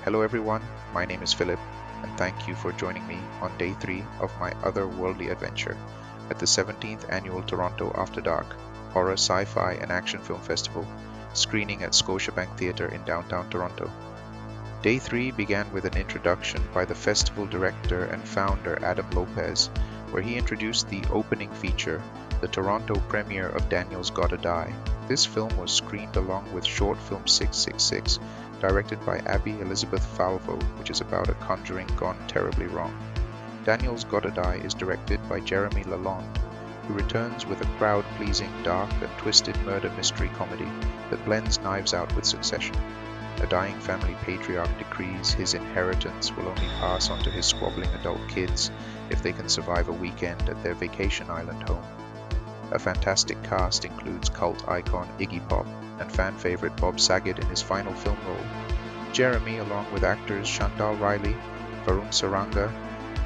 Hello everyone, my name is Philip, and thank you for joining me on day 3 of my otherworldly adventure at the 17th Annual Toronto After Dark Horror, Sci-Fi and Action Film Festival, screening at Scotiabank Theatre in downtown Toronto. Day 3 began with an introduction by the festival director and founder Adam Lopez, where he introduced the opening feature, the Toronto premiere of Daniel's Gotta Die. This film was screened along with short film 666, directed by Abby Elizabeth Falvo, which is about a conjuring gone terribly wrong. Daniel's Gotta Die is directed by Jeremy Lalonde, who returns with a crowd-pleasing, dark and twisted murder mystery comedy that blends Knives Out with Succession. A dying family patriarch decrees his inheritance will only pass on to his squabbling adult kids if they can survive a weekend at their vacation island home. A fantastic cast includes cult icon Iggy Pop and fan favorite Bob Saget in his final film role. Jeremy, along with actors Chantal Riley, Varun Saranga,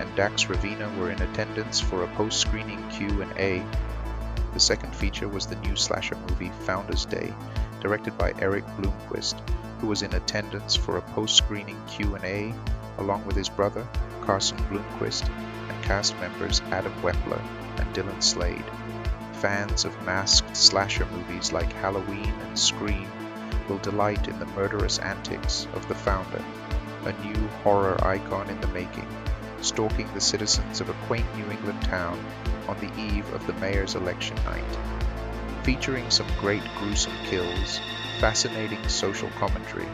and Dax Ravina were in attendance for a post-screening Q&A. The second feature was the new slasher movie Founders Day, directed by Eric Bloomquist, who was in attendance for a post-screening Q&A along with his brother, Carson Bloomquist, and cast members Adam Wepler and Dylan Slade. Fans of masked slasher movies like Halloween and Scream will delight in the murderous antics of the founder, a new horror icon in the making, stalking the citizens of a quaint New England town on the eve of the mayor's election night. Featuring some great gruesome kills, fascinating social commentary,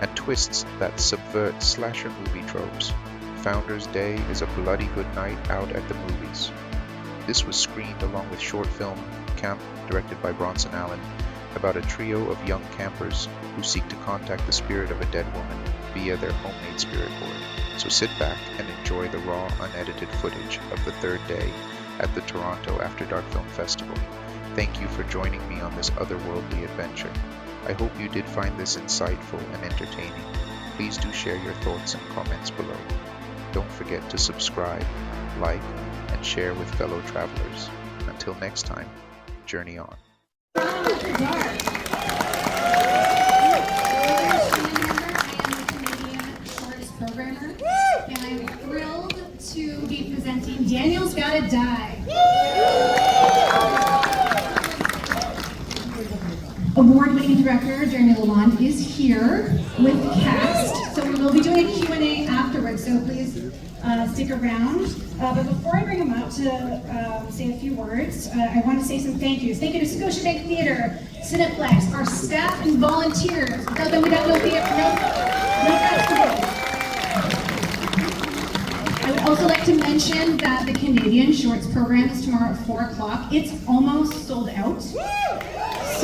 and twists that subvert slasher movie tropes, Founders Day is a bloody good night out at the movies. This was screened along with short film Camp, directed by Bronson Allen, about a trio of young campers who seek to contact the spirit of a dead woman via their homemade spirit board. So sit back and enjoy the raw, unedited footage of the third day at the Toronto After Dark Film Festival. Thank you for joining me on this otherworldly adventure. I hope you did find this insightful and entertaining. Please do share your thoughts and comments below. Don't forget to subscribe, like, and share with fellow travelers. Until next time, journey on. Programmer, and I'm thrilled to be presenting Daniel's Gotta Die. Award-winning director Jeremy Lalonde is here with the cast, so we will be doing a Q&A afterwards, so please stick around. But before I bring him up to say a few words, I want to say some thank yous. Thank you to Scotiabank Theatre, Cineplex, our staff and volunteers. Without them, we don't know theater, no festival. I would also like to mention that the Canadian Shorts program is tomorrow at 4 o'clock. It's almost sold out, so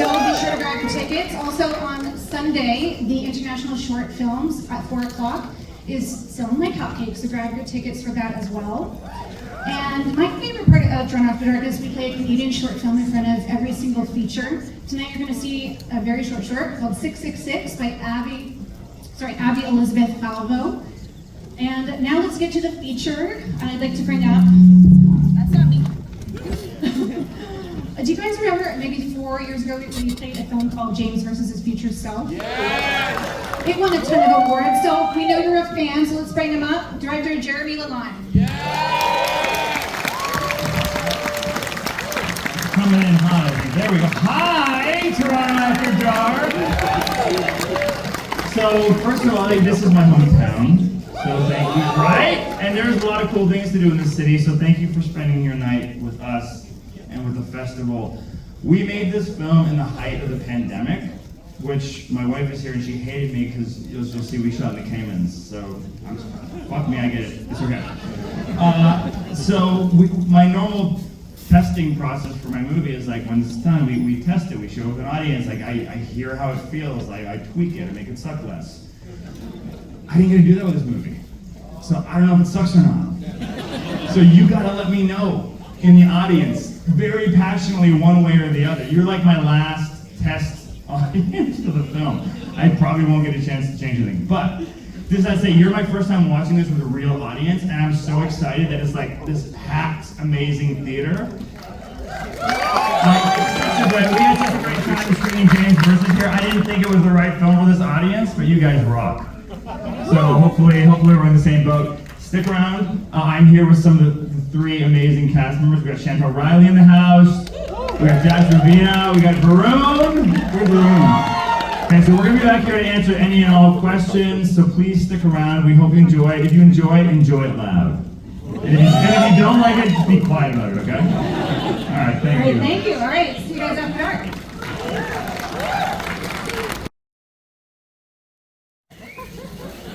be sure to grab your tickets. Also on Sunday, the International Short Films at 4 o'clock is selling like hotcakes, so grab your tickets for that as well. And my favorite part of Toronto After Dark is we play a Canadian short film in front of every single feature. Tonight you're going to see a very short called 666 by Abby Elizabeth Falvo. And now let's get to the feature. I'd like to bring up, that's not me. Do you guys remember maybe 4 years ago when we played a film called James versus His Future Self? Yeah! It won a ton of awards, so we know you're a fan, so let's bring him up. Director Jeremy Lalonde. Yeah! Coming in hot. There we go. Hi, Toronto After Dark. So, first of all, this is my hometown. So thank you, right? And there's a lot of cool things to do in the city, so thank you for spending your night with us and with the festival. We made this film in the height of the pandemic, which my wife is here and she hated me because you'll see we shot in the Caymans, so fuck me, I get it, it's okay. My normal testing process for my movie is like when it's done, we test it, we show it to an audience, like I hear how it feels, like I tweak it and make it suck less. I didn't get to do that with this movie, so I don't know if it sucks or not. So you gotta let me know in the audience, very passionately one way or the other. You're like my last test audience for the film. I probably won't get a chance to change anything, but just I say, you're my first time watching this with a real audience, and I'm so excited that it's like this packed, amazing theater. We had such a great time screening James versus here. I didn't think it was the right film for this audience, but you guys rock. So hopefully we're in the same boat. Stick around. I'm here with some of the three amazing cast members. We got Chantal Riley in the house. We got Dax Ravina. We got Varun. Where's Varun? Okay, so we're gonna be back here to answer any and all questions. So please stick around. We hope you enjoy it. If you enjoy it loud. And if you don't like it, just be quiet about it. Okay? All right. Thank you. Thank you. All right. See you guys after dark.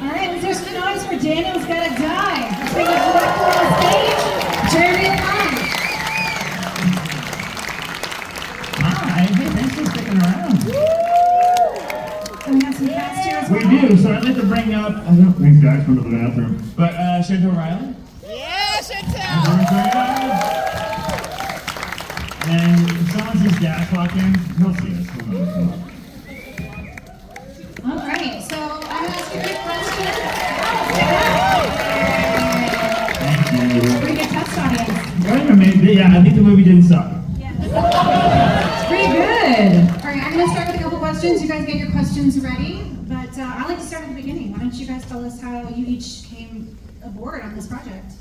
All right, let's hear some noise for Daniel's Gotta Die. Let's bring the director on the stage, Jeremy Long. Hi. Hey, thanks for sticking around. And we have some cast here as We well. do. So I'd like to bring up. I don't think Dax went to the bathroom, but Chantal Riley. Yeah, Chantal! And if someone sees Dax walking, he'll see us. Come on. All right, so I'm going to ask you a quick question. Thank you. Pretty good test audience. Yeah, I think the movie didn't suck. It's pretty good. All right, I'm going to start with a couple questions. You guys get your questions ready, but I like to start at the beginning. Why don't you guys tell us how you each came aboard on this project?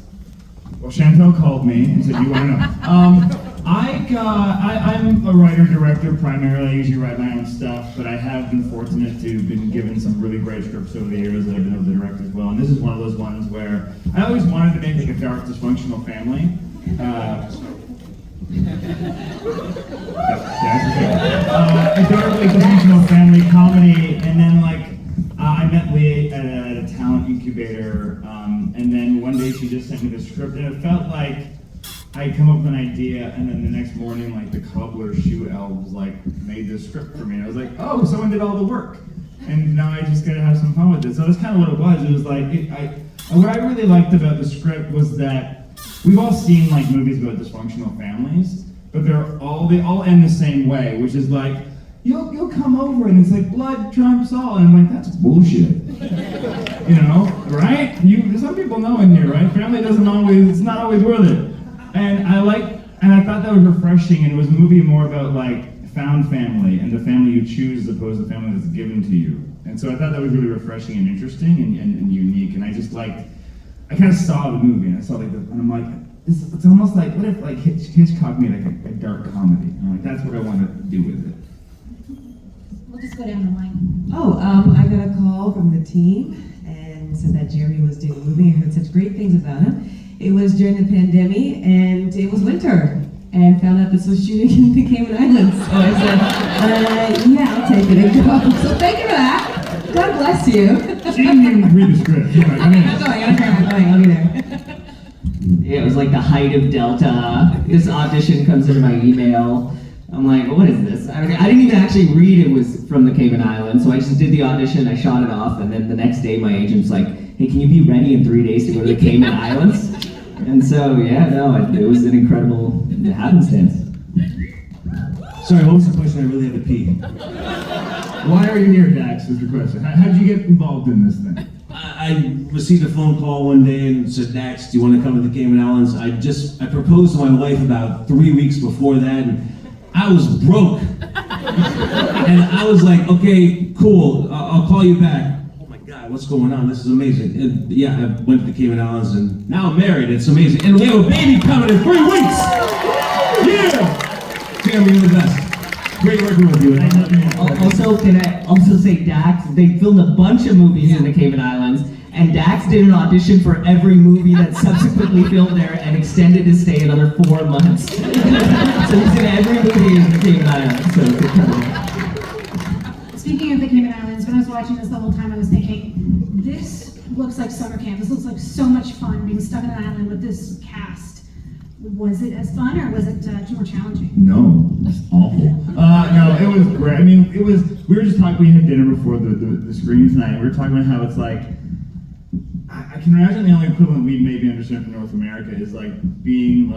Well, Chantal called me and said, "You want to know?" I'm a writer-director primarily. I usually write my own stuff, but I have been fortunate to have been given some really great scripts over the years that I've been able to direct as well. And this is one of those ones where I always wanted to make like a dark, dysfunctional family. A dark, like, dysfunctional family comedy, and then I met Lee at a talent incubator, and then one day she just sent me the script, and it felt like I'd come up with an idea, and then the next morning, the cobbler shoe elves, made this script for me, and I was like, oh, someone did all the work, and now I just gotta have some fun with it. So that's kind of what it was. It was what I really liked about the script was that we've all seen movies about dysfunctional families, but they all end the same way, which is you'll come over and it's blood trumps all, and I'm like, that's bullshit. Right? Some people know in here, right? Family it's not always worth it. And I thought that was refreshing, and it was a movie more about found family and the family you choose as opposed to the family that's given to you. And so I thought that was really refreshing and interesting and unique, and I just I kind of saw the movie, and I saw and I'm like, it's almost what if Hitchcock made a dark comedy? And I'm like, that's what I want to do with it. We'll just go down the line. I got a call from the team and said that Jeremy was doing a movie. I heard such great things about him. It was during the pandemic and it was winter, and found out this was shooting in the Cayman Islands. So I said, yeah, I'll take it and go. So thank you for that. God bless you. She didn't even read the script. I'm going, I'll be there. It was the height of Delta. This audition comes into my email. I'm like, what is this? I didn't even actually read it was from the Cayman Islands, so I just did the audition, I shot it off, and then the next day my agent's like, hey, can you be ready in 3 days to go to the Cayman Islands? And so, it was an incredible happenstance. Sorry, what was the question? I really had to pee. Why are you here, Dax, was the question. How did you get involved in this thing? I received a phone call one day and said, Dax, do you want to come to the Cayman Islands? I proposed to my wife about 3 weeks before that, and I was broke. And I was like, okay, cool, I'll call you back. Oh my God, what's going on? This is amazing. And I went to the Cayman Islands, and now I'm married. It's amazing. And we have a baby coming in 3 weeks. Yeah! Sam, you're the best. Great working with you. Also, can I also say Dax, they filmed a bunch of movies in the Cayman Islands, and Dax did an audition for every movie that subsequently filmed there and extended his stay another 4 months. So he's in every movie in the Cayman Islands. So it's incredible. Speaking of the Cayman Islands, when I was watching this the whole time, I was thinking, this looks like summer camp. This looks like so much fun being stuck on an island with this cast. Was it as fun, or was it more challenging? No, it's awful. No, it was great. I mean, we were just talking, we had dinner before the screening tonight, and we were talking about how it's I can imagine the only equivalent we maybe understand from North America is being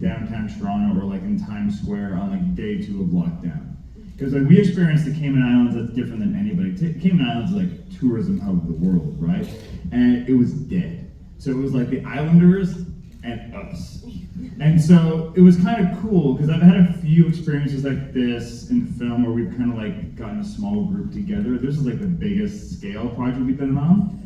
downtown Toronto or in Times Square on day 2 of lockdown. Because we experienced the Cayman Islands, that's different than anybody. Cayman Islands is tourism hub of the world, right? And it was dead. So it was the islanders and us. And so it was kind of cool because I've had a few experiences like this in film where we've kind of gotten a small group together. This is the biggest scale project we've been on.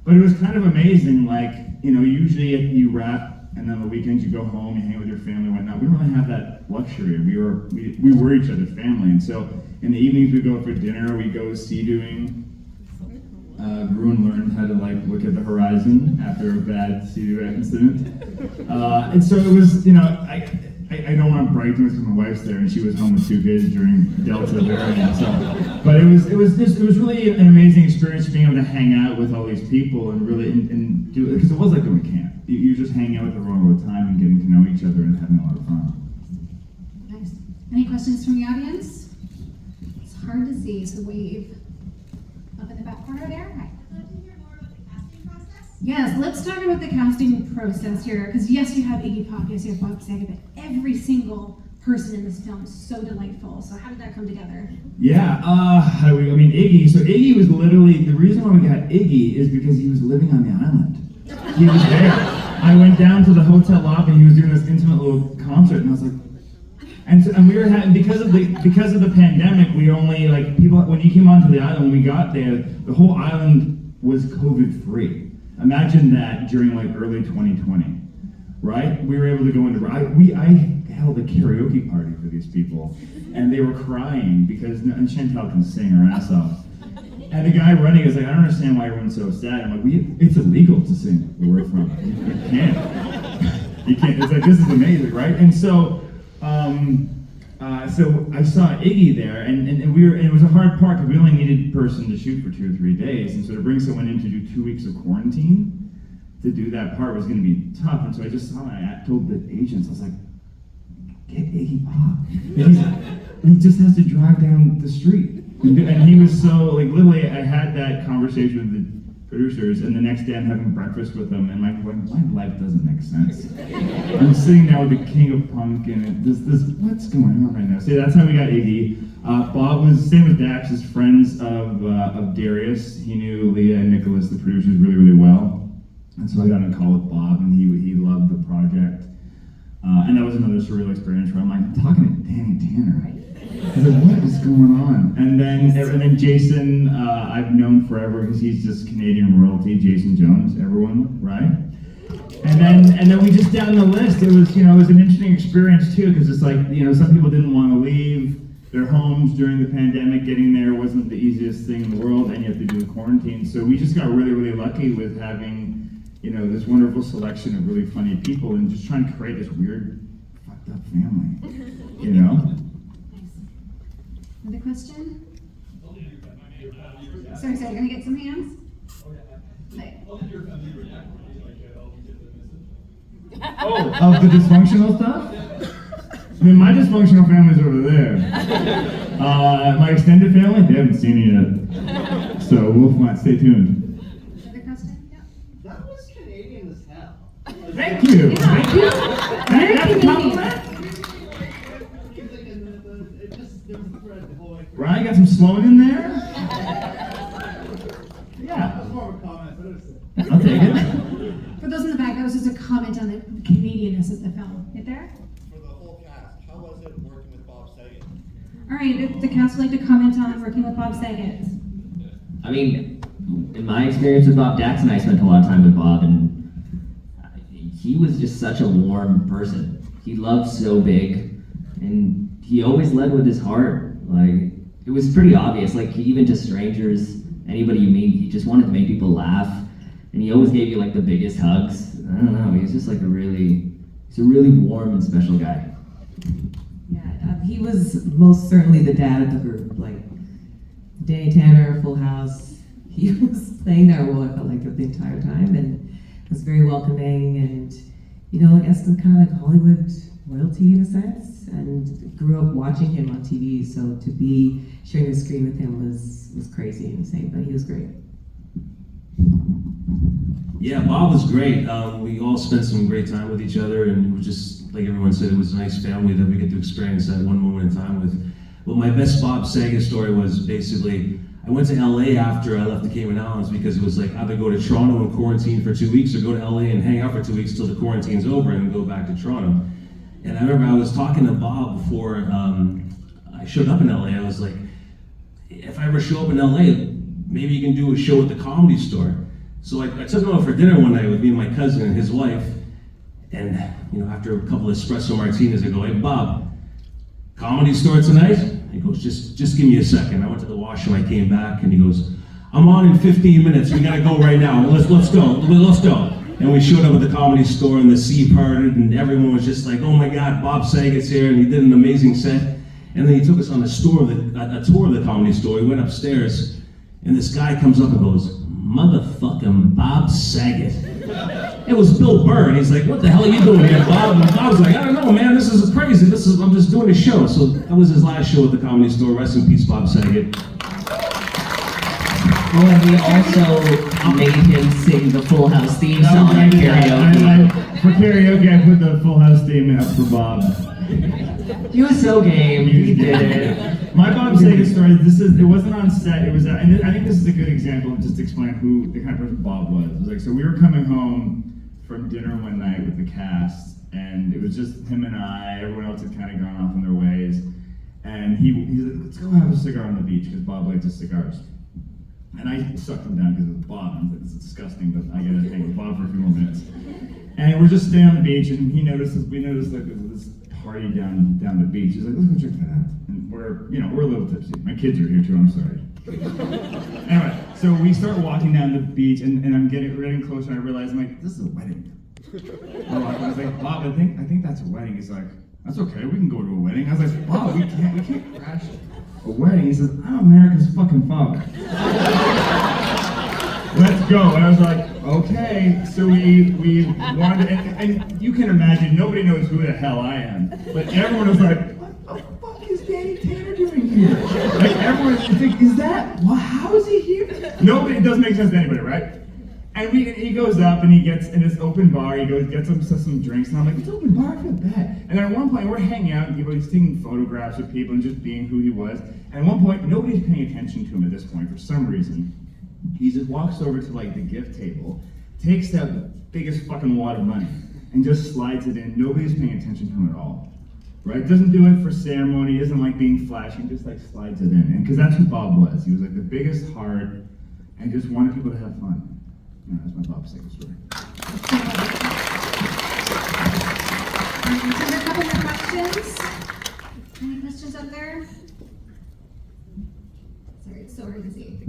But it was kind of amazing, like, usually you wrap, and then on the weekends you go home, you hang out with your family and whatnot. We didn't really have that luxury. We were each other's family, and so in the evenings we go out for dinner, we go sea doing. Grew and learned how to look at the horizon after a bad sea incident. And so it was, I don't want to brag too much because my wife's there and she was home with 2 kids during Delta variant. So, but it was really an amazing experience being able to hang out with all these people and really and do it, because it was like going to camp. You're just hanging out with everyone all the time and getting to know each other and having a lot of fun. Nice. Any questions from the audience? It's hard to see, so wave. Up in the back corner there. Hi. Yes, let's talk about the casting process here, because yes, you have Iggy Pop, yes, you have Bob Saget, but every single person in this film is so delightful. So how did that come together? Yeah, Iggy. So Iggy was literally, the reason why we got Iggy is because he was living on the island. He was there. I went down to the hotel lobby and he was doing this intimate little concert, and I was like, and we were having, because of the pandemic, we only, people, when you came onto the island, when we got there, the whole island was COVID free. Imagine that during early 2020, right? We were able to go into, I held a karaoke party for these people, and they were crying because, and Chantel can sing her ass off. And the guy running is like, I don't understand why everyone's so sad. I'm like, it's illegal to sing where we're from. You can't. You can't. It's like, this is amazing, right? And so, so I saw Iggy there, and it was a hard part because we only needed a person to shoot for 2 or 3 days, and so to bring someone in to do 2 weeks of quarantine to do that part was going to be tough. And so I just saw it. I told the agents, I was like, get Iggy Pop. He just has to drive down the street, and he was so literally. I had that conversation with the producers, and the next day I'm having breakfast with them, and my life doesn't make sense. I'm sitting there with the king of punk, and this what's going on right now? So that's how we got Iggy. Bob was same with Dax, is friends of Darius. He knew Leah and Nicholas, the producers, really, really well, and so I got on a call with Bob, and he loved the project. And that was another surreal experience where I'm talking to Danny Tanner. Right? I was like, what is going on? And then Jason, I've known forever because he's just Canadian royalty. Jason Jones, everyone, right? And then we just down the list. It was an interesting experience too, because it's some people didn't want to leave their homes during the pandemic. Getting there wasn't the easiest thing in the world, and you have to do the quarantine. So we just got really, really lucky with having this wonderful selection of really funny people, and just trying to create this weird, fucked up family. Another question? Sorry, can we get some hands? Oh, of the dysfunctional stuff? I mean, my dysfunctional family's over there. My extended family, they haven't seen it yet. So we'll find, stay tuned. Another question? Yeah. That was Canadian as hell. Thank you. Thank you. That's a compliment. Ryan, got some slowing in there? Yeah. That's more of a comment, but it was I'll take it. For those in the back, that was just a comment on the Canadianness of the film. Right there? For the whole cast, how was it working with Bob Saget? All right, the cast would like to comment on working with Bob Saget. I mean, in my experience with Bob, Dax and I spent a lot of time with Bob, and he was just such a warm person. He loved so big, and he always led with his heart. It was pretty obvious, even to strangers, anybody you meet, he just wanted to make people laugh, and he always gave you the biggest hugs. I don't know, he was just he's a really warm and special guy. Yeah, he was most certainly the dad of the group. Danny Tanner, Full House, he was playing that role, I felt the entire time, and was very welcoming, and I guess kind of Hollywood royalty in a sense, and grew up watching him on TV, so to be sharing the screen with him was crazy and insane, but he was great. Yeah, Bob was great. We all spent some great time with each other, and it was just, like everyone said, it was a nice family that we get to experience that one moment in time with. Well, my best Bob Saget story was basically, I went to LA after I left the Cayman Islands because it was either go to Toronto and quarantine for 2 weeks or go to LA and hang out for 2 weeks till the quarantine's over and then go back to Toronto. And I remember I was talking to Bob before I showed up in LA. I was like, if I ever show up in LA, maybe you can do a show at the Comedy Store. So I took him out for dinner one night with me and my cousin and his wife. And, after a couple of espresso martinis, I go, hey, Bob, Comedy Store tonight? He goes, just give me a second. I went to the washroom, I came back, and he goes, I'm on in 15 minutes. We gotta go right now. Let's go. And we showed up at the Comedy Store, and the sea parted, and everyone was just like, oh my God, Bob Saget's here, and he did an amazing set. And then he took us on a tour of the Comedy Store. We went upstairs, and this guy comes up and goes, motherfucking Bob Saget. It was Bill Burr, and he's like, what the hell are you doing here, Bob? And Bob's like, I don't know, man, this is crazy. I'm just doing a show. So that was his last show at the Comedy Store. Rest in peace, Bob Saget. Well, and we also made him sing the Full House theme song at karaoke. For karaoke, I put the Full House theme out for Bob. He was so game, he did it. My Bob Saget story, it wasn't on set, it was, and I think this is a good example of just explaining who the kind of person Bob was. It was like, so we were coming home from dinner one night with the cast, and it was just him and I, everyone else had kind of gone off on their ways, and he's like, let's go have a cigar on the beach, because Bob liked his cigars. And I sucked him down because it was Bob. I was like, this is disgusting, but I gotta hang with Bob for a few more minutes. And we're just staying on the beach, and we noticed like this party down the beach. He's like, let's go check that out. And we're a little tipsy. My kids are here too, I'm sorry. Anyway, so we start walking down the beach, and I'm getting closer, and I realize, I'm like, this is a wedding. I was like, Bob, I think that's a wedding. He's like, that's okay, we can go to a wedding. I was like, Bob, we can't crash a wedding. He says, I'm America's fucking father. Let's go. And I was like, okay. So we wanted to, and you can imagine, nobody knows who the hell I am. But everyone was like, what the fuck is Danny Tanner doing here? Like everyone was thinking, how is he here? Nobody, it doesn't make sense to anybody, right? And he goes up and he gets in this open bar, gets himself some drinks, and I'm like, it's open bar, I feel bad. And then at one point we're hanging out and he's taking photographs of people and just being who he was. And at one point, nobody's paying attention to him at this point for some reason. He just walks over to like the gift table, takes out the biggest fucking wad of money, and just slides it in. Nobody's paying attention to him at all. Right? Doesn't do it for ceremony, isn't like being flashy, just like slides it in. And because that's who Bob was. He was like the biggest heart and just wanted people to have fun. That's my Bob Saget story. So there are a couple more questions. Any questions up there? Sorry, it's so hard to see.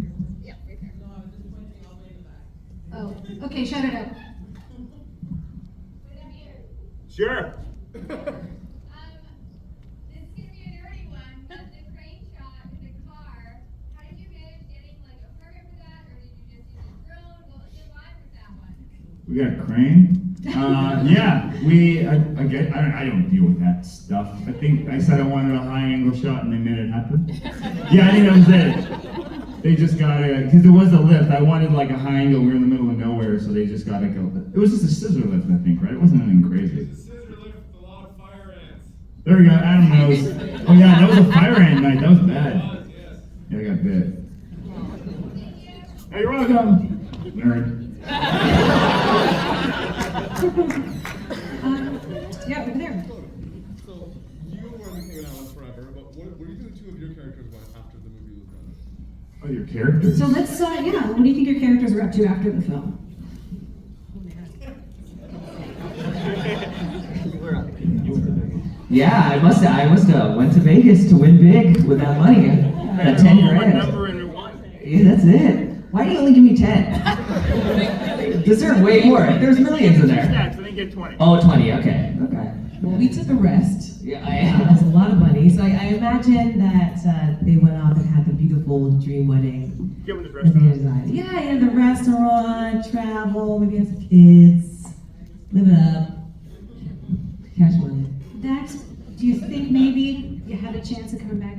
Yeah, right there. No, I was just pointing all the way to the back. Oh, okay, shout it out. Sure. This is gonna be a nerdy one, but the crane shot in the car, how did you manage getting like a permit for that, or did you just use a drone? What was the vibe with that one? We got a crane. Yeah, I don't deal with that stuff. I think I said I wanted a high angle shot and they made it happen. Yeah, I think that was it. They just got it, because it was a lift. I wanted like a high angle, we were in the middle of nowhere, so they just got to go. It was just a scissor lift, I think, right? It wasn't anything crazy. It's a scissor lift with a lot of fire ants. There we go, Adam knows. Oh yeah, that was a fire ant night, that was bad. Yeah, I got bit. Hey, you're welcome, nerd. Yeah, over there. So, you were on the King of Islands forever, but what do you think the two of your characters went after the movie was done? Oh, your characters? So let's, what do you think your characters were up to after the film? Yeah, I must have went to Vegas to win big with that money. That 10 grand. Number and it won. Yeah, that's it. Why do you only give me 10? Deserve way more. There's millions in there. Yeah, so they get 20. Oh, 20, okay. Okay. Well, we took the rest. Yeah, It was a lot of money. So I imagine that they went off and had the beautiful dream wedding. Give them the that they restaurant. designed. Yeah, the restaurant, travel, maybe have some kids, live it up, cash money. Dax, do you think maybe you had a chance of coming back?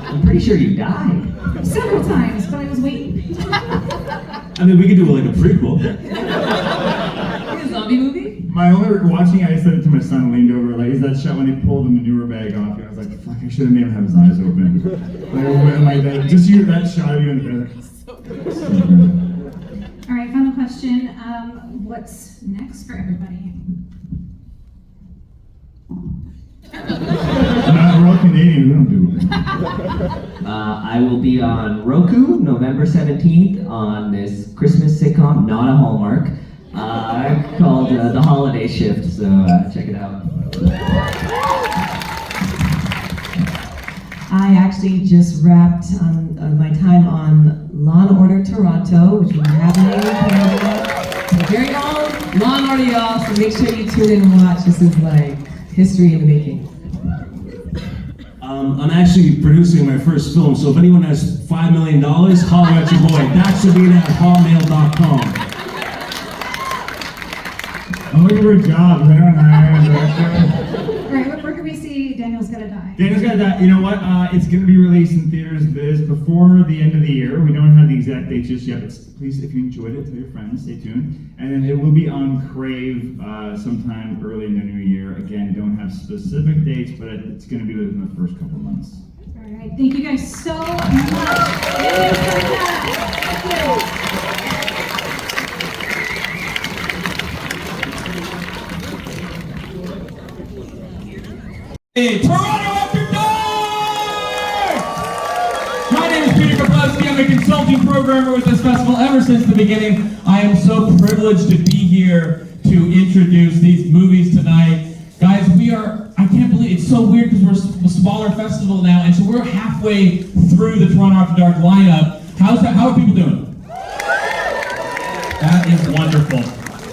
I'm pretty sure you died. Several times, but I was waiting. I mean, we could do like a prequel. Like a zombie movie? My only watching, I said it to my son, leaned over, like, is that shot when they pulled the manure bag off, and I was like, fuck, I should have made him have his eyes open. Like that, just you, that shot of you in the bed. All right, final question. What's next for everybody? We're all Canadian, we don't do it. I will be on Roku November 17th on this Christmas sitcom, not a Hallmark, called The Holiday Shift, so check it out. I actually just wrapped my time on Law & Order Toronto, which will be happening in Canada. So very long Law & Order, y'all, so make sure you tune in and watch. This is like history in the making. I'm actually producing my first film, so if anyone has $5 million, holler at your boy. DaxSabina@hallmail.com. I'm looking for a job. I don't know. All right, where can we see Daniel's Gotta Die? Daniel's Gotta Die. You know what? It's going to be released in theaters before the end of the year. We don't have the exact date just yet. Please, if you enjoyed it, tell your friends. Stay tuned. And then it will be on Crave sometime early in the new year. Again, don't have specific dates, but it's going to be within the first couple months. All right, thank you guys so much. Thank you. Hey, Toronto After Dark! My name is Peter Kaplowski. I'm a consulting programmer with this festival ever since the beginning. I am so privileged to be here to introduce these movies tonight. Guys, I can't believe, it's so weird because we're a smaller festival now, and so we're halfway through the Toronto After Dark lineup. How are people doing? That is wonderful.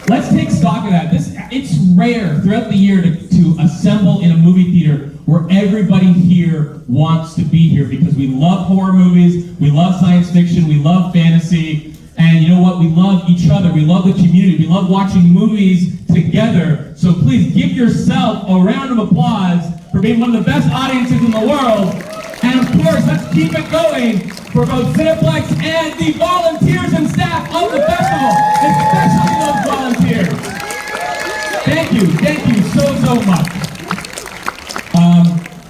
Let's take stock of that. It's rare throughout the year to assemble in a movie theater where everybody here wants to be here because we love horror movies, we love science fiction, we love fantasy, and you know what? We love each other, we love the community, we love watching movies together. So please give yourself a round of applause for being one of the best audiences in the world. And of course, let's keep it going for both Cineplex and the volunteers and staff of the festival, especially those volunteers. Thank you so much.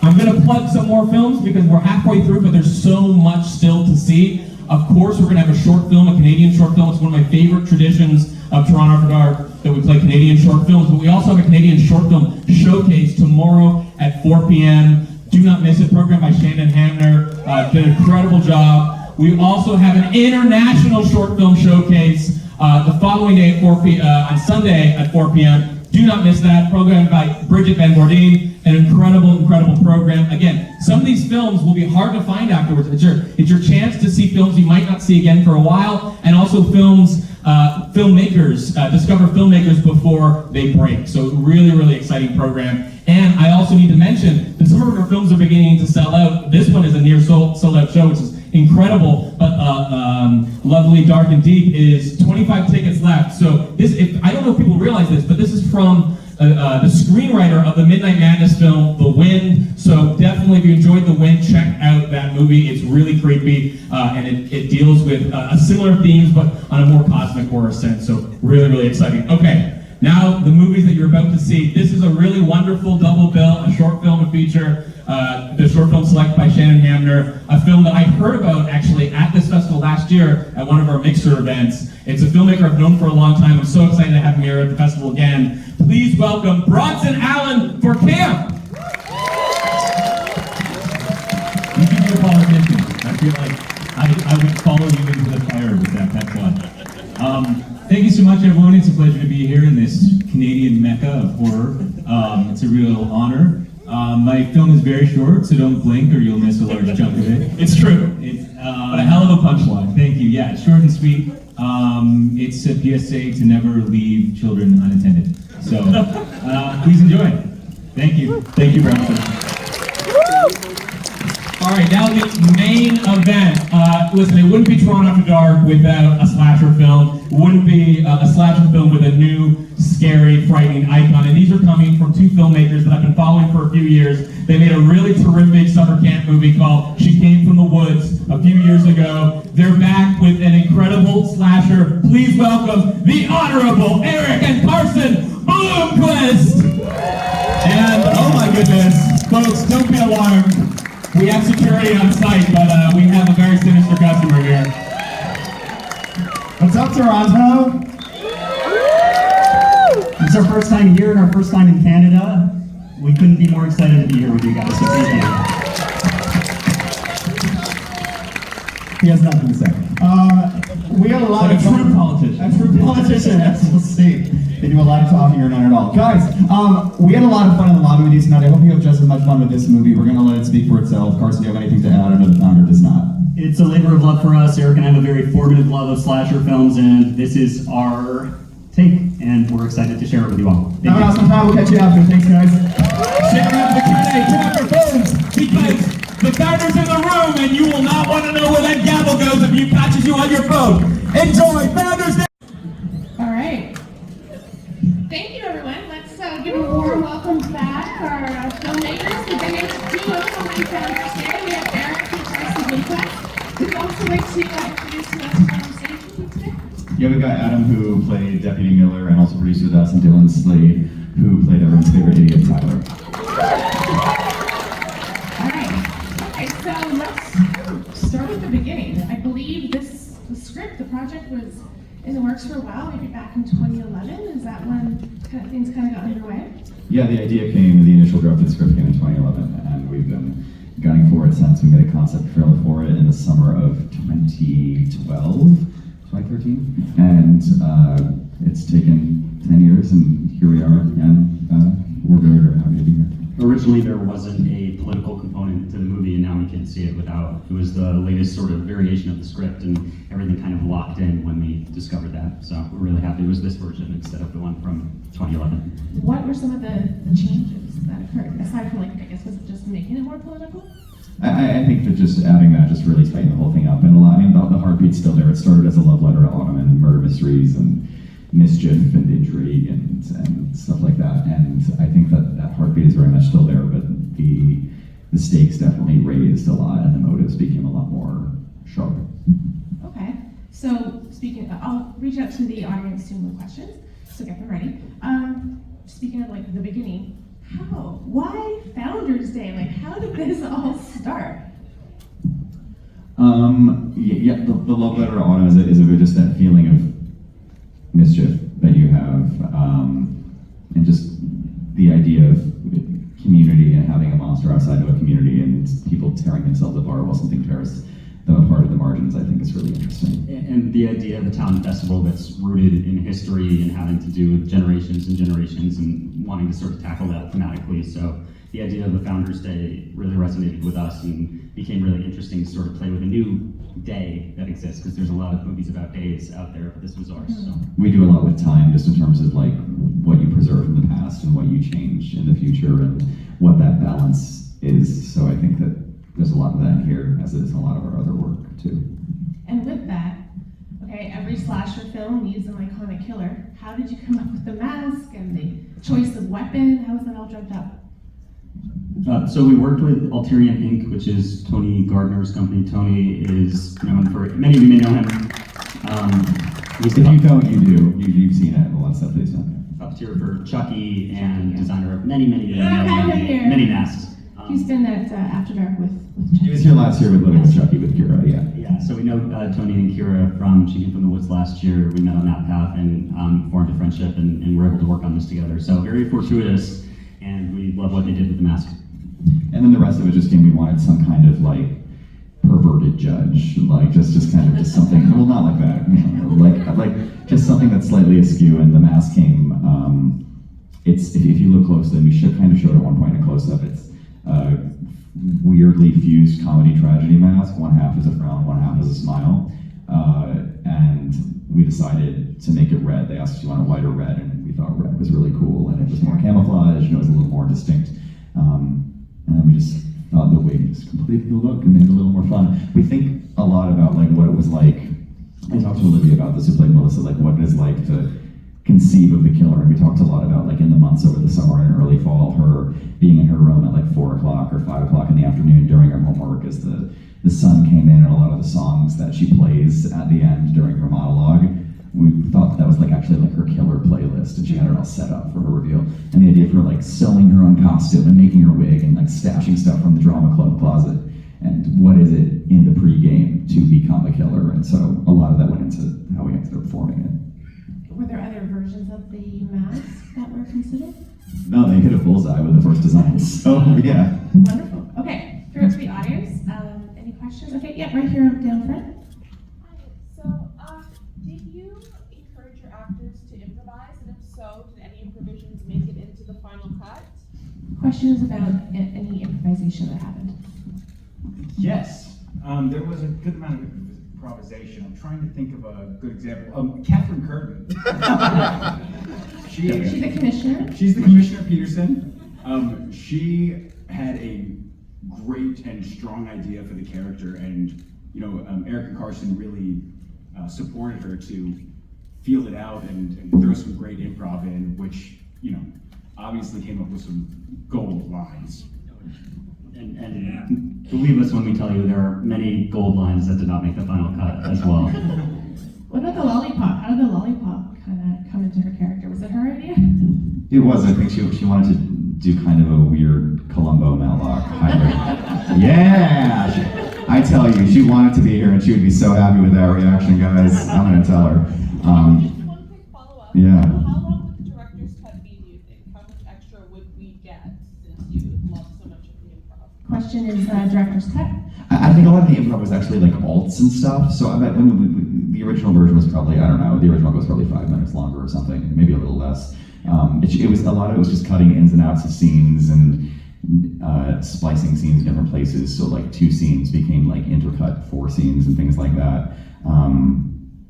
I'm gonna plug some more films because we're halfway through, but there's so much still to see. Of course, we're gonna have a short film, a Canadian short film. It's one of my favorite traditions of Toronto After Dark that we play Canadian short films, but we also have a Canadian short film showcase tomorrow at 4 p.m. Do not miss it. Programmed by Shannon Hamner. Did an incredible job. We also have an international short film showcase the following day at 4 p.m. On Sunday at 4 p.m. Do not miss that. Programmed by Bridget Van Bourdin. An incredible program. Again, some of these films will be hard to find afterwards. It's your chance to see films you might not see again for a while, and also filmmakers, discover filmmakers before they break. So really exciting program. And I also need to mention that some of our films are beginning to sell out. This one is a near sold out show, which is incredible, but Lovely, Dark, and Deep is 25 tickets left. So I don't know if people realize this, but this is from the screenwriter of the Midnight Madness film, The Wind. So definitely, if you enjoyed The Wind, check out that movie. It's really creepy, and it deals with similar themes, but on a more cosmic horror sense. So really exciting. Okay. Now, the movies that you're about to see. This is a really wonderful double bill, a short film and feature. The short film selected by Shannon Hamner, a film that I heard about actually at this festival last year at one of our Mixer events. It's a filmmaker I've known for a long time. I'm so excited to have him here at the festival again. Please welcome Bronson Allen for Camp. You can be a politician. I feel like I would follow you into the fire with that. That's fun. Thank you so much, everyone. It's a pleasure to be here in this Canadian mecca of horror. It's a real honor. My film is very short, so don't blink or you'll miss a large chunk of it. It's true. But a hell of a punchline. Thank you. Yeah, it's short and sweet. It's a PSA to never leave children unattended. So please enjoy. Thank you. Thank you, Bronson. All right, now the main event. Listen, it wouldn't be Toronto After Dark without a slasher film. It wouldn't be a slasher film with a new, scary, frightening icon. And these are coming from two filmmakers that I've been following for a few years. They made a really terrific summer camp movie called She Came from the Woods a few years ago. They're back with an incredible slasher. Please welcome the Honorable Eric and Carson Bloomquist. And oh my goodness, folks, don't be alarmed. We have security on site, but we have a very sinister customer here. What's up, Toronto? It's our first time here and our first time in Canada. We couldn't be more excited to be here with you guys, so thank you. He has nothing to say. We had a lot of true politician. A true politician, as you'll see. They do a lot of talking or none at all. Guys, we had a lot of fun in the lobby with you tonight. I hope you have just as much fun with this movie. We're going to let it speak for itself. Carson, do you have anything to add? I know the founder does not. It's a labor of love for us. Eric and I have a very formative love of slasher films, and this is our take, and we're excited to share it with you all. Have an awesome time. We'll catch you after. Thanks, guys. Stick around for the Q&A. Turn off your phones because the founder's in the room, and you will not want to know where that gavel goes if he catches you on your phone. Enjoy Founders Day. All right. Thank you, everyone. Let's give a warm welcome back our filmmakers. We've been here for 2 months on Founders Day. We have Eric, who tries to meet us. We'd also like to introduce to us from stage today. Yeah, we've got Adam, who played Deputy Miller and also produced with us, and Dylan Slade, who played everyone's favorite idiot, Tyler. All right. Okay, so let's start with the beginning. I believe the script, the project was in the works for a while, maybe back in 2011. Is that when things kind of got underway? Yeah, the idea came, the initial draft of the script came in 2011, and we've been gunning for it since. We made a concept trailer for it in the summer of 2013, and it's taken 10 years, and here we are, and we're very, very happy to be here. Originally, there wasn't a political component to the movie, and now we can see it without. It was the latest sort of variation of the script, and everything kind of locked in when we discovered that. So we're really happy it was this version instead of the one from 2011. What were some of the changes that occurred, aside from, like, I guess, was it just making it more political? I think that just adding that just really tightened the whole thing up, and the heartbeat's still there. It started as a love letter to Autumn and murder mysteries and mischief and intrigue and stuff like that, and I think that heartbeat is very much still there, but the stakes definitely raised a lot, and the motives became a lot more sharp. Okay, so speaking, I'll reach out to the audience soon with questions, so get them ready. Speaking of, like, the beginning, why Founders Day? Like, how did this all start? The love letter to Autumn is just that feeling of mischief that you have, and just the idea of community and having a monster outside of a community and people tearing themselves apart while something tears them apart at the margins, I think is really interesting. And the idea of a town festival that's rooted in history and having to do with generations and generations and wanting to sort of tackle that thematically. So the idea of the Founders Day really resonated with us and became really interesting to sort of play with a new day that exists, because there's a lot of movies about days out there, but this was ours. So we do a lot with time, just in terms of like what you preserve from the past and what you change in the future and what that balance is. So I think that there's a lot of that in here, as it is in a lot of our other work too. And with that, okay, every slasher film needs an iconic killer. How did you come up with the mask and the choice of weapon? How was that all drugged up? So we worked with Alterian Inc., which is Tony Gardner's company. Tony is known for, many of you may know him. If you don't, you do. You've seen it, a lot of stuff that he's done. Puppeteer for Chucky and designer of many masks. He's been at After Dark with He was here last year with Living with Chucky with Kira, yeah. Yeah, so we know Tony and Kira from She Came from the Woods last year. We met on that path and formed a friendship, and we're able to work on this together. So very fortuitous, and we love what they did with the mask. And then the rest of it just came, we wanted some kind of like perverted judge, like just kind of just something, well, not like that, you know, like just something that's slightly askew, and the mask came, it's, if you look closely, and we kind of showed at one point a close-up, it's weirdly fused comedy tragedy mask. One half is a frown, one half is a smile, and we decided to make it red. They asked us, do you want it white or red, and we thought red was really cool, and it was more camouflage, and it was a little more distinct. And then we just thought the wig just completed the look and made it a little more fun. We think a lot about like what it was like. I talked to Olivia about this, who played Melissa, like what it is like to conceive of the killer. And we talked a lot about like in the months over the summer and early fall, her being in her room at like 4 o'clock or 5 o'clock in the afternoon during her homework as the sun came in, and a lot of the songs that she plays at the end during her monologue. We thought that was like actually like her killer playlist, and she had it all set up for her reveal. And the idea of her like sewing her own costume and making her wig and like stashing stuff from the drama club closet. And what is it in the pregame to become a killer? And so a lot of that went into how we ended up performing it. Were there other versions of the mask that were considered? No, they hit a bullseye with the first design. So yeah. Wonderful. Okay, through to the audience. Any questions? Okay, yeah, right here down front. So, did you encourage your actors to improvise, and if so, did any improvisations make it into the final cut? Questions about any improvisation that happened? Yes, there was a good amount of improvisation. I'm trying to think of a good example. Catherine Curtin. She's the commissioner? She's the Commissioner Peterson. She had a great and strong idea for the character, and Erica Carson really supported her to feel it out and throw some great improv in, which obviously came up with some gold lines. And believe us when we tell you there are many gold lines that did not make the final cut as well. What about the lollipop? How did the lollipop kind of come into her character? Was it her idea? It was. I think she wanted to do kind of a weird Columbo Matlock hybrid. Yeah! I tell you, she wanted to be here and she would be so happy with that reaction, guys. I'm going to tell her. One quick follow-up. Yeah. How long would the director's cut be, do you think? How much extra would we get since you love so much of the improv? Question is director's cut. I think a lot of the improv was actually like alts and stuff. So I bet when the original version was probably, I don't know, the original was probably 5 minutes longer or something, maybe a little less. It was a lot of it was just cutting ins and outs of scenes and splicing scenes in different places. So like 2 scenes became like intercut 4 scenes and things like that.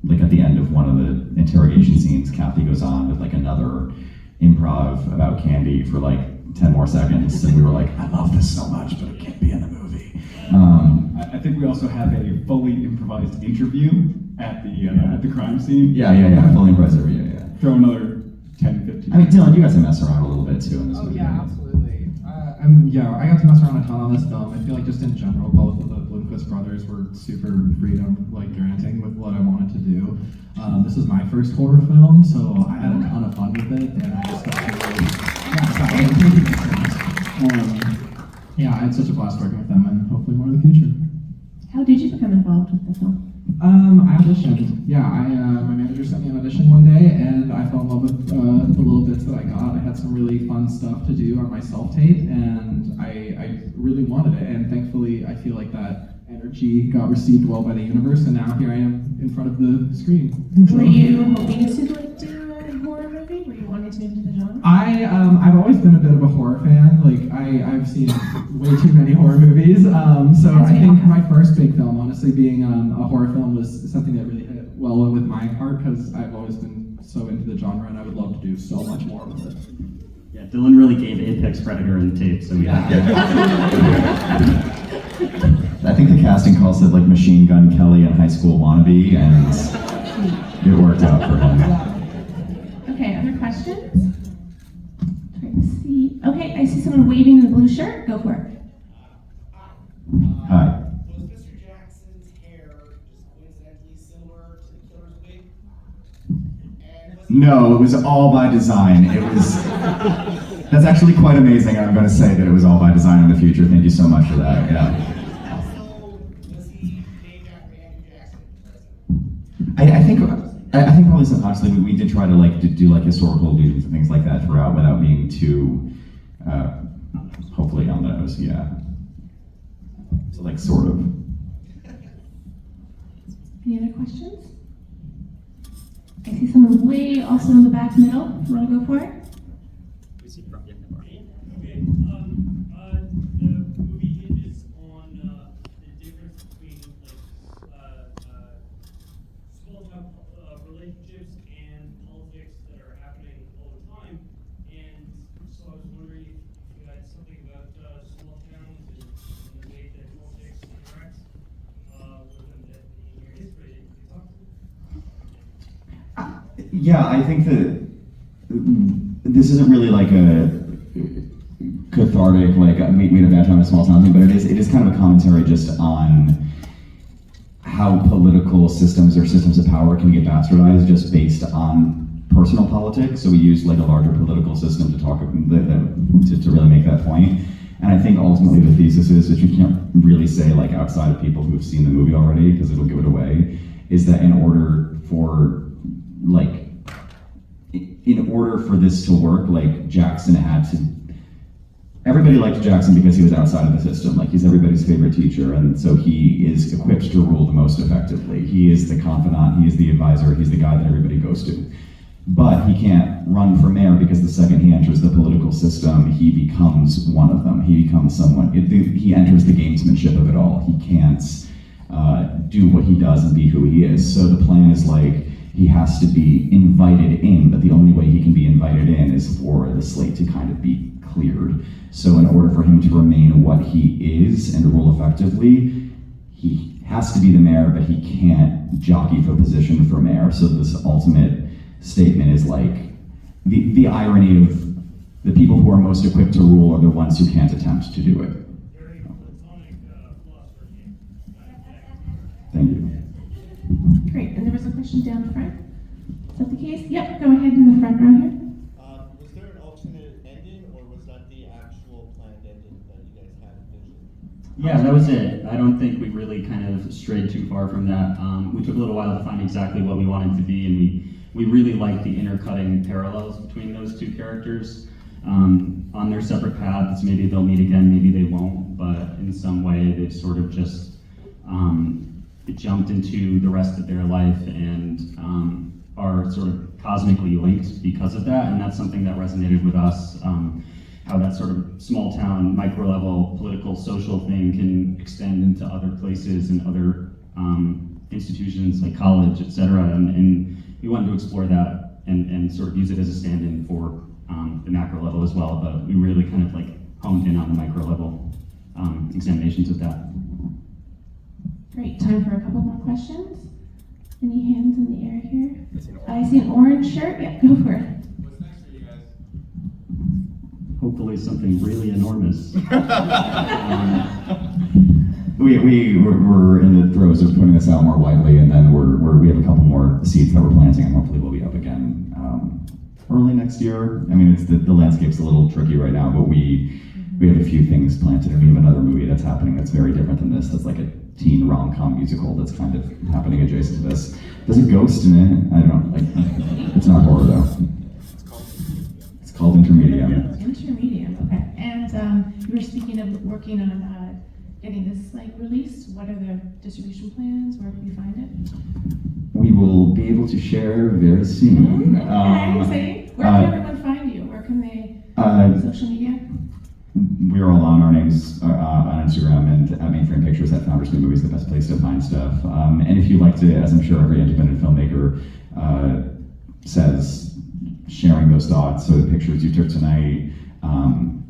Like at the end of one of the interrogation scenes, Kathy goes on with like another improv about candy for like 10 more seconds, and we were like, I love this so much, but it can't be in the movie. I think we also have a fully improvised interview at the crime scene. Yeah, fully improvised interview, yeah. Throw another 10, 15. I mean, Dylan, you got to mess around a little bit too in this movie. Yeah, absolutely. I got to mess around a ton on this film. I feel like just in general, both of the Bloomquist brothers were super granting with what I wanted to do. This is my first horror film, so I had a ton of fun with it, and I just got I had such a blast working with them, and hopefully more in the future. How did you become involved with the film? I auditioned. Yeah, my manager sent me an audition one day, and I fell in love with the little bits that I got. I had some really fun stuff to do on my self-tape, and I really wanted it. And thankfully, I feel like that energy got received well by the universe, and now here I am in front of the screen. Were you hoping to do a horror movie? Were you wanting to move into the genre? I've always been a bit of a horror fan. Like I've seen way too many horror movies. So I think my first big film, honestly, being a horror film, was something that really hit well with my heart, because I've always been so into the genre, and I would love to do so much more with it. Yeah, Dylan really gave Apex Predator in the tape, so we have I think the casting call said like Machine Gun Kelly and High School Wannabe, and it worked out for him. Okay, other questions? Trying to see. Okay, I see someone waving in the blue shirt. Go for it. Hi. Was Mr. Jackson's hair just coincidentally similar to the killer's wig? No, it was all by design. It was. That's actually quite amazing. I'm going to say that it was all by design in the future. Thank you so much for that. Yeah. I think probably subconsciously we did try to do like historical allusions and things like that throughout without being too, hopefully on the nose. Yeah. So like sort of. Any other questions? I see someone way also in the back middle. You want to go for it? Okay, the movie hinges on the difference between small town relationships and politics that are happening all the time. And so I was wondering if you had something about small towns and the way that politics interacts with them that in your history that you could talk to. Yeah, I think that this isn't really like a cathartic, like we had a bad time in a small town thing, but it is kind of a commentary just on how political systems or systems of power can get bastardized just based on personal politics. So we use like a larger political system to talk to really make that point. And I think ultimately the thesis is, which you can't really say like outside of people who've seen the movie already because it'll give it away, is that in order for this to work, like Jackson had to everybody liked Jackson because he was outside of the system. Like, he's everybody's favorite teacher, and so he is equipped to rule the most effectively. He is the confidant, he is the advisor, he's the guy that everybody goes to. But he can't run for mayor because the second he enters the political system, he becomes one of them. He becomes someone, he enters the gamesmanship of it all. He can't do what he does and be who he is. So the plan is like, he has to be invited in, but the only way he can be invited in is for the slate to kind of be cleared. So in order for him to remain what he is and rule effectively, he has to be the mayor, but he can't jockey for position for mayor. So this ultimate statement is like, the irony of the people who are most equipped to rule are the ones who can't attempt to do it. Thank you. Great, and there was a question down the front. Is that the case? Yep, go ahead in the front row here. Was there an alternate ending, or was that the actual planned ending that you guys had envisioned? Yeah, that was it. I don't think we really kind of strayed too far from that. We took a little while to find exactly what we wanted to be, and we really liked the intercutting parallels between those two characters. On their separate paths, maybe they'll meet again, maybe they won't, but in some way they've sort of just jumped into the rest of their life and are sort of cosmically linked because of that, and that's something that resonated with us. How that sort of small town, micro level, political, social thing can extend into other places and other institutions like college, etc. And we wanted to explore that and sort of use it as a stand-in for the macro level as well, but we really kind of like honed in on the micro level examinations of that. Great, time for a couple more questions. Any hands in the air here? I see an orange shirt. Yeah, go for it. What's next for you guys? Hopefully something really enormous. We're in the throes of putting this out more widely, and then we have a couple more seeds that we're planting, and hopefully we'll be up again early next year. I mean, the landscape's a little tricky right now, but we have a few things planted, and we have another movie that's happening that's very different than this. That's like a teen rom-com musical that's kind of happening adjacent to this. There's a ghost in it. I don't know. Like, it's not horror though. It's called Intermedium. Intermedium. Okay. And you were speaking of working on getting this like released. What are the distribution plans? Where can we find it? We will be able to share very soon. Where can everyone find you? Where can they? Social media. We're all on our names on Instagram and at Mainframe Pictures at Founders New Movies, the best place to find stuff. And if you'd like to, as I'm sure every independent filmmaker says, sharing those thoughts or the pictures you took tonight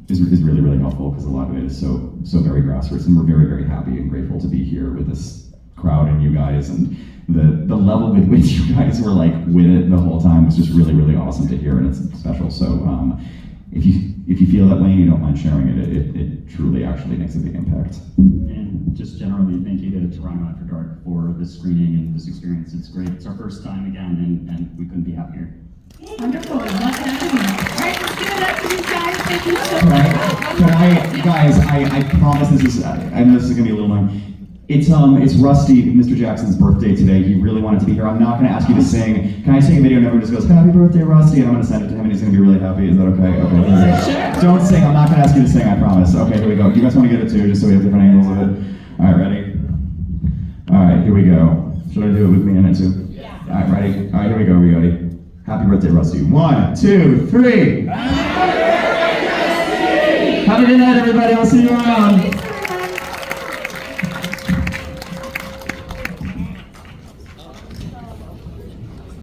is really, really helpful, because a lot of it is so very grassroots, and we're very, very happy and grateful to be here with this crowd and you guys, and the level with which you guys were like with it the whole time was just really, really awesome to hear, and it's special. So if you feel that way and you don't mind sharing it, it truly actually makes a big impact. And just generally, thank you to Toronto After Dark for this screening and this experience. It's great. It's our first time again, and we couldn't be happier. Wonderful. Love having you. All right, let's give it up to these guys. Thank you so much. Guys, I promise this is, I know this is gonna be a little long. It's Rusty, Mr. Jackson's birthday today. He really wanted to be here. I'm not gonna ask you to sing. Can I sing a video and everyone just goes, "Happy birthday, Rusty," and I'm gonna send it to him and he's gonna be really happy. Is that okay? Okay. Sure. Don't sing, I'm not gonna ask you to sing, I promise. Okay, here we go. You guys wanna get it too, just so we have different angles of it? All right, ready? All right, here we go. Should I do it with me in it too? Yeah. All right, ready? All right, here we go, everybody. Happy birthday, Rusty. 1, 2, 3. Happy birthday, Rusty! Have a good night, everybody. I'll see you around.